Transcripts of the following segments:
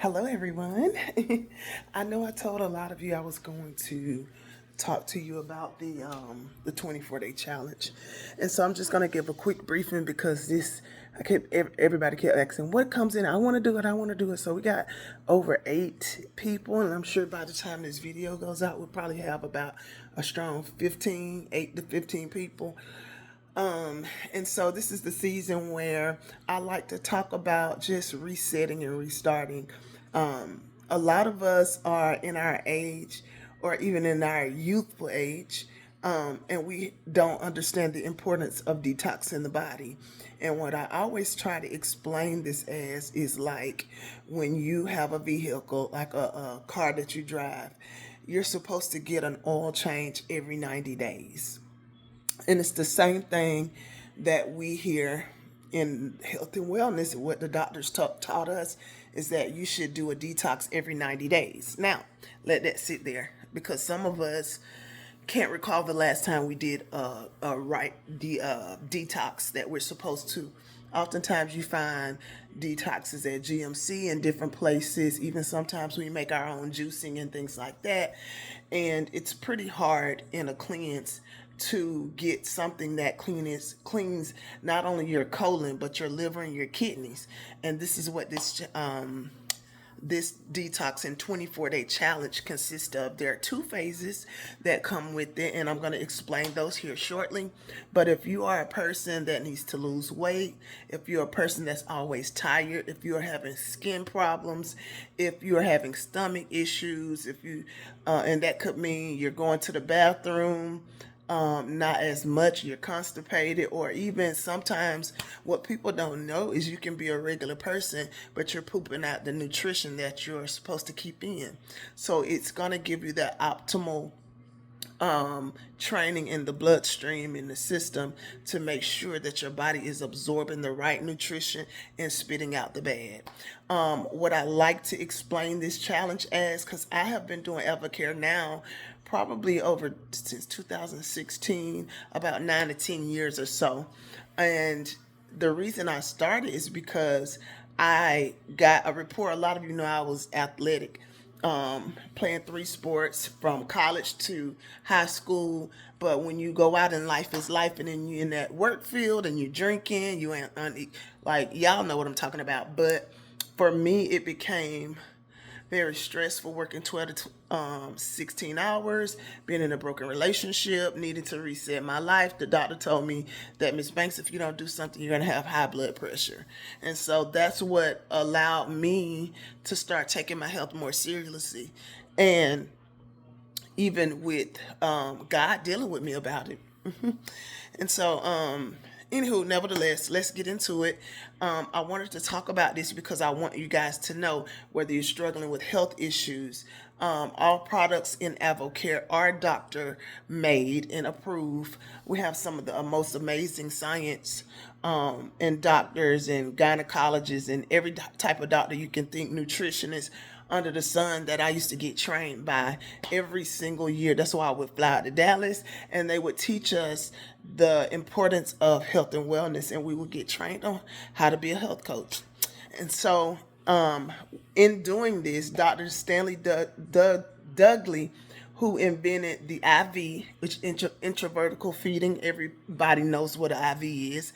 Hello, everyone. I know I told a lot of you I was going to talk to you about the 24-day challenge, and so I'm just going to give a quick briefing because everybody kept asking what comes in. I want to do it. I want to do it. So we got over 8 people, and I'm sure by the time this video goes out, we'll probably have about a strong 8 to 15 people. And so this is the season where I like to talk about just resetting and restarting. A lot of us are in our age or even in our youthful age, and we don't understand the importance of detoxing the body. And what I always try to explain this as is like when you have a vehicle, like a car that you drive, you're supposed to get an oil change every 90 days. And it's the same thing that we hear in health and wellness. What the doctors taught us is that you should do a detox every 90 days. Now, let that sit there because some of us can't recall the last time we did detox that we're supposed to. Oftentimes you find detoxes at GMC in different places. Even sometimes we make our own juicing and things like that. And it's pretty hard in a cleanse to get something that cleans not only your colon but your liver and your kidneys. And this is what this detox and 24-day challenge consists of. There are 2 phases that come with it, and I'm going to explain those here shortly. But if you are a person that needs to lose weight, if you're a person that's always tired, if you're having skin problems, if you're having stomach issues, and that could mean you're going to the bathroom not as much, you're constipated, or even sometimes what people don't know is you can be a regular person, but you're pooping out the nutrition that you're supposed to keep in. So it's going to give you that optimal training in the bloodstream in the system to make sure that your body is absorbing the right nutrition and spitting out the bad. What I like to explain this challenge as, because I have been doing Advocare now probably over since 2016, about 9 to 10 years or so. And the reason I started is because I got a report. A lot of you know I was athletic, playing 3 sports from college to high school. But when you go out in life is life, and then you in that work field and you drinking, you ain't like y'all know what I'm talking about. But for me, it became very stressful, working 12 to 16 hours, being in a broken relationship, needing to reset my life. The doctor told me that, Miss Banks, if you don't do something, you're going to have high blood pressure. And so that's what allowed me to start taking my health more seriously. And even with God dealing with me about it. And so, anywho, nevertheless, let's get into it. I wanted to talk about this because I want you guys to know whether you're struggling with health issues. All products in Advocare are doctor made and approved. We have some of the most amazing science and doctors and gynecologists and every type of doctor you can think, nutritionists under the sun that I used to get trained by every single year. That's why I would fly out to Dallas and they would teach us the importance of health and wellness, and we would get trained on how to be a health coach. And so in doing this, Dr. Stanley Dudley, who invented the IV, which intravertical feeding, everybody knows what an IV is.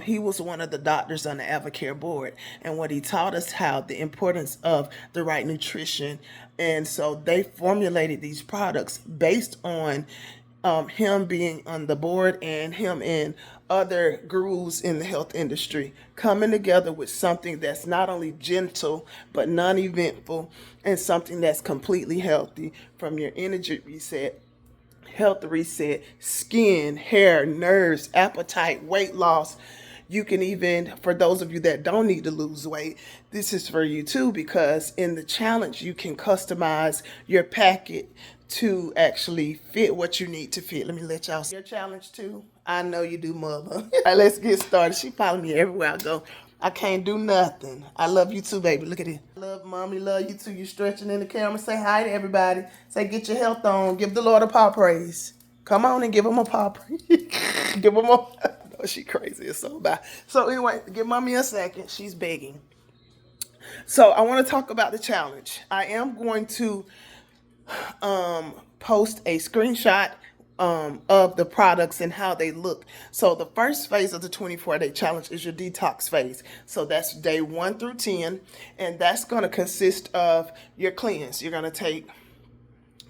He was one of the doctors on the Advocare board, and what he taught us how the importance of the right nutrition. And so they formulated these products based on him being on the board and him and other gurus in the health industry coming together with something that's not only gentle but non-eventful, and something that's completely healthy, from your energy reset, health reset, skin, hair, nerves, appetite, weight loss. You can even, for those of you that don't need to lose weight, this is for you too, because in the challenge, you can customize your packet to actually fit what you need to fit. Let me let y'all see your challenge too. I know you do, mother. All right, let's get started. She follow me everywhere I go. I can't do nothing. I love you too, baby. Look at it. Love mommy, love you too. You stretching in the camera. Say hi to everybody. Say get your health on. Give the Lord a paw praise. Come on and give him a paw praise. Give him a. No, she crazy. It's so bad. So anyway, give mommy a second. She's begging. So I want to talk about the challenge. I am going to post a screenshot of the products and how they look. So the first phase of the 24-day challenge is your detox phase. So that's day 1 through 10, and that's going to consist of your cleanse. You're going to take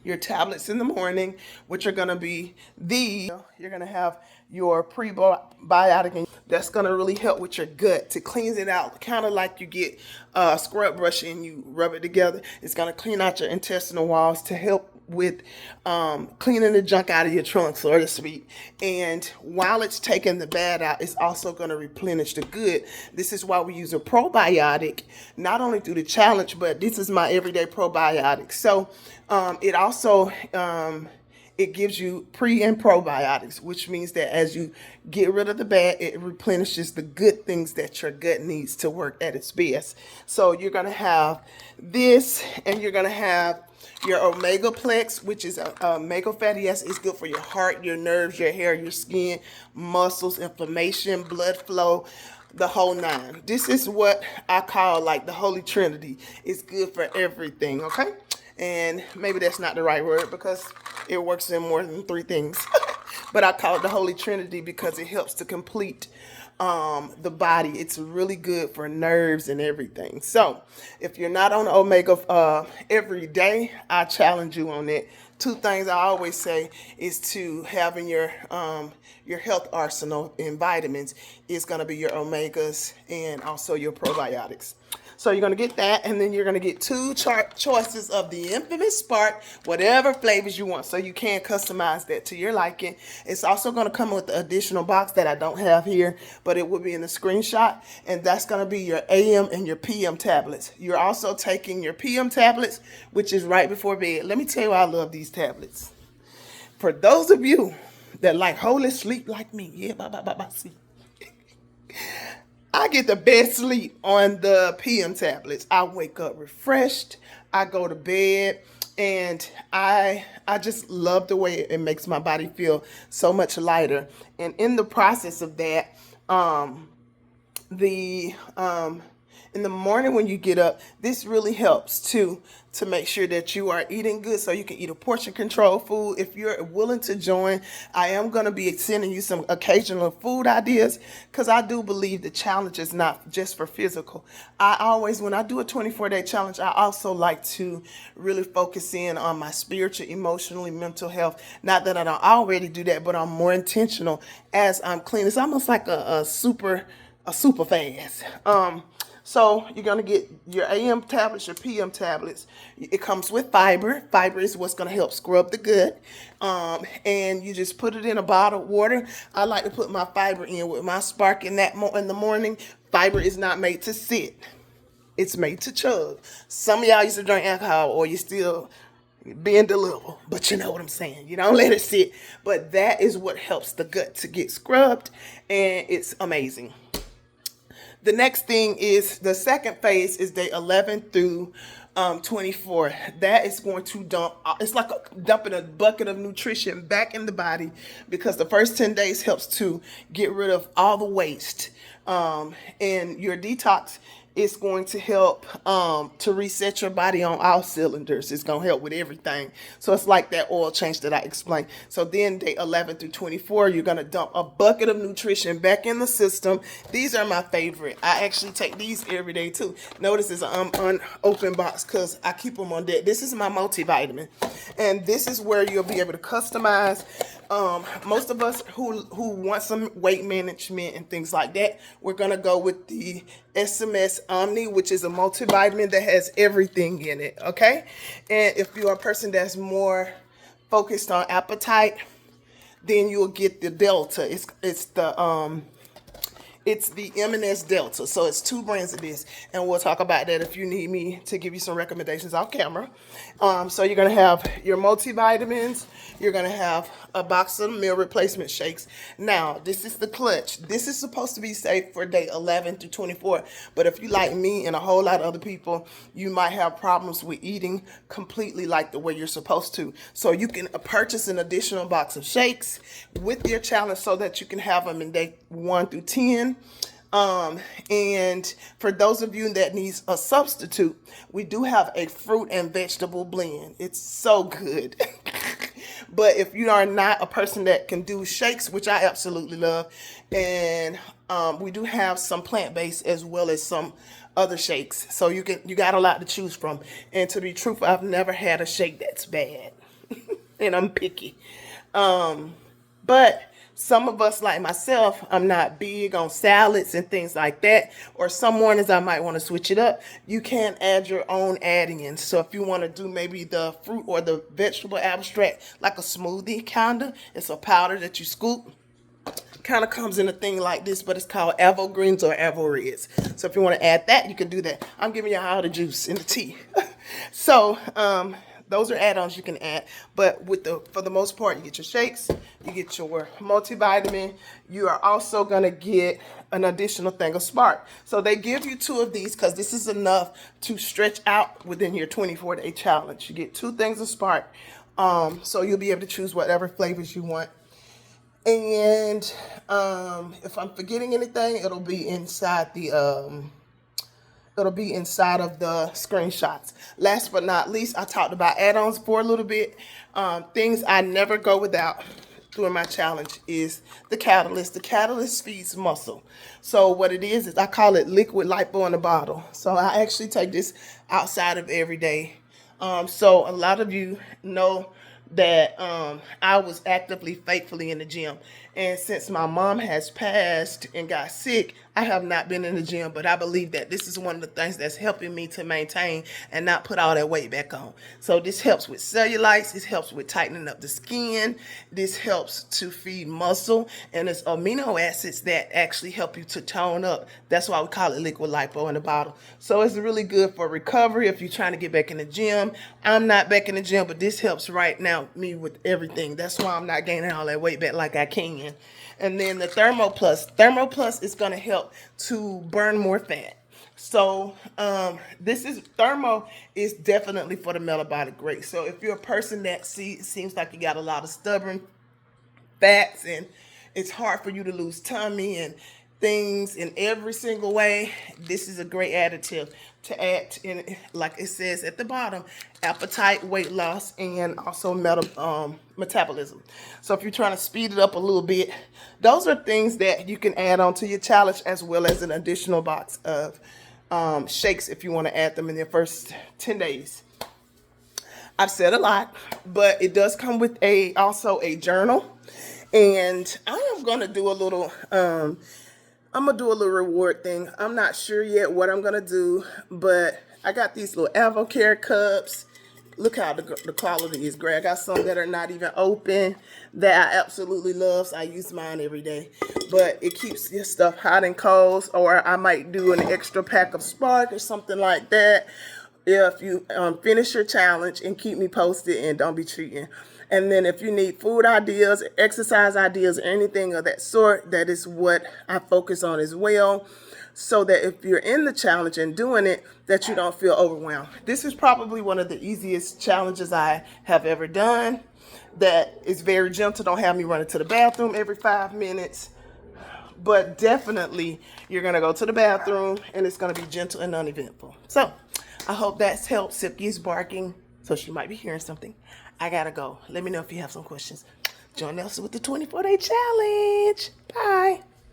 your tablets in the morning, which are going to be you're going to have your prebiotic, and that's going to really help with your gut to cleanse it out, kind of like you get a scrub brush and you rub it together. It's going to clean out your intestinal walls to help with cleaning the junk out of your trunk, so to speak. And while it's taking the bad out, it's also going to replenish the good. This is why we use a probiotic, not only through the challenge, but this is my everyday probiotic. So it also it gives you pre and probiotics, which means that as you get rid of the bad, it replenishes the good things that your gut needs to work at its best. So you're going to have this, and you're going to have your omega plex, which is a omega fatty acid. It's good for your heart, your nerves, your hair, your skin, muscles, inflammation, blood flow, the whole nine. This is what I call like the Holy Trinity. It's good for everything, okay? And maybe that's not the right word because it works in more than 3 things. But I call it the Holy Trinity because it helps to complete the body. It's really good for nerves and everything. So if you're not on omega every day, I challenge you on that. 2 things I always say is to have in your health arsenal in vitamins is going to be your omegas and also your probiotics. So you're going to get that, and then you're going to get 2 choices of the infamous Spark, whatever flavors you want. So you can customize that to your liking. It's also going to come with the additional box that I don't have here, but it will be in the screenshot, and that's going to be your AM and your PM tablets. You're also taking your PM tablets, which is right before bed. Let me tell you why I love these tablets. For those of you that like holy sleep like me, see. I get the best sleep on the PM tablets. I wake up refreshed. I go to bed, and I just love the way it makes my body feel so much lighter. And in the process of that, in the morning when you get up, this really helps to make sure that you are eating good, so you can eat a portion control food. If you're willing to join, I am going to be sending you some occasional food ideas, because I do believe the challenge is not just for physical. I always, when I do a 24-day challenge, I also like to really focus in on my spiritual, emotionally, mental health. Not that I don't already do that, but I'm more intentional as I'm clean. It's almost like a super fast. So you're going to get your AM tablets, your PM tablets. It comes with fiber. Fiber is what's going to help scrub the gut. And you just put it in a bottle of water. I like to put my fiber in with my Spark in the morning. Fiber is not made to sit. It's made to chug. Some of y'all used to drink alcohol, or you still being delivered, but you know what I'm saying. You don't let it sit. But that is what helps the gut to get scrubbed, and it's amazing. The next thing is the second phase is day 11 through 24. That is going to dump. It's like dumping a bucket of nutrition back in the body, because the first 10 days helps to get rid of all the waste. And your detox is going to help to reset your body on all cylinders. It's going to help with everything. So it's like that oil change that I explained. So then day 11 through 24, you're going to dump a bucket of nutrition back in the system. These are my favorite. I actually take these every day too. Notice it's an unopened box because I keep them on deck. This is my multivitamin. And this is where you'll be able to customize. Most of us who want some weight management and things like that, we're going to go with the SMS Omni, which is a multivitamin that has everything in it, okay? And if you're a person that's more focused on appetite, then you'll get the Delta. It's the M&S Delta. So it's 2 brands of this. And we'll talk about that if you need me to give you some recommendations off camera. So you're going to have your multivitamins. You're going to have a box of meal replacement shakes. Now, this is the clutch. This is supposed to be safe for day 11 to 24. But if you like me and a whole lot of other people, you might have problems with eating completely like the way you're supposed to. So you can purchase an additional box of shakes with your challenge so that you can have them in day 1 through 10. And for those of you that needs a substitute, we do have a fruit and vegetable blend. It's so good. But if you are not a person that can do shakes, which I absolutely love, and we do have some plant-based as well as some other shakes, so you got a lot to choose from. And to be truthful, I've never had a shake that's bad, and I'm picky. But some of us, like myself, I'm not big on salads and things like that. Or some mornings I might want to switch it up. You can add your own add-ins. So if you want to do maybe the fruit or the vegetable abstract, like a smoothie kind of, it's a powder that you scoop. Kind of comes in a thing like this, but it's called Avo Greens or Avo Reds. So if you want to add that, you can do that. I'm giving you all the juice in the tea. So those are add-ons you can add. But for the most part, you get your shakes, you get your multivitamin. You are also gonna get an additional thing of Spark. So they give you 2 of these because this is enough to stretch out within your 24-day challenge. You get 2 things of Spark, so you'll be able to choose whatever flavors you want. And if I'm forgetting anything, it'll be inside the of the screenshots. Last but not least, I talked about add-ons for a little bit. Things I never go without during my challenge is the Catalyst. The Catalyst feeds muscle. So what it is I call it liquid lipo in a bottle. So I actually take this outside of every day. So a lot of you know that I was actively, faithfully in the gym. And since my mom has passed and got sick, I have not been in the gym, but I believe that this is one of the things that's helping me to maintain and not put all that weight back on. So this helps with cellulite, this helps with tightening up the skin, this helps to feed muscle, and it's amino acids that actually help you to tone up. That's why we call it liquid lipo in a bottle. So it's really good for recovery if you're trying to get back in the gym. I'm not back in the gym, but this helps right now me with everything. That's why I'm not gaining all that weight back like I can. And then the Thermo Plus. Thermo Plus is going to help to burn more fat. So Thermo is definitely for the metabolic rate. So if you're a person that seems like you got a lot of stubborn fats and it's hard for you to lose tummy and things in every single way, this is a great additive to add in, like it says at the bottom, appetite, weight loss, and also metabolism. So if you're trying to speed it up a little bit, those are things that you can add on to your challenge, as well as an additional box of shakes if you want to add them in your first 10 days. I've said a lot, but it does come with also a journal. And I am going to do a little reward thing. I'm not sure yet what I'm gonna do, but I got these little Advocare cups. Look how the quality is great. I got some that are not even open that I absolutely love. So I use mine every day. But it keeps your stuff hot and cold. Or I might do an extra pack of Spark or something like that if you finish your challenge, and keep me posted and don't be cheating. And then if you need food ideas, exercise ideas, or anything of that sort, that is what I focus on as well. So that if you're in the challenge and doing it, that you don't feel overwhelmed. This is probably one of the easiest challenges I have ever done. That is very gentle. Don't have me running to the bathroom every 5 minutes. But definitely, you're going to go to the bathroom, and it's going to be gentle and uneventful. So I hope that's helped. Silky's barking, so she might be hearing something. I gotta go. Let me know if you have some questions. Join us with the 24-day challenge. Bye.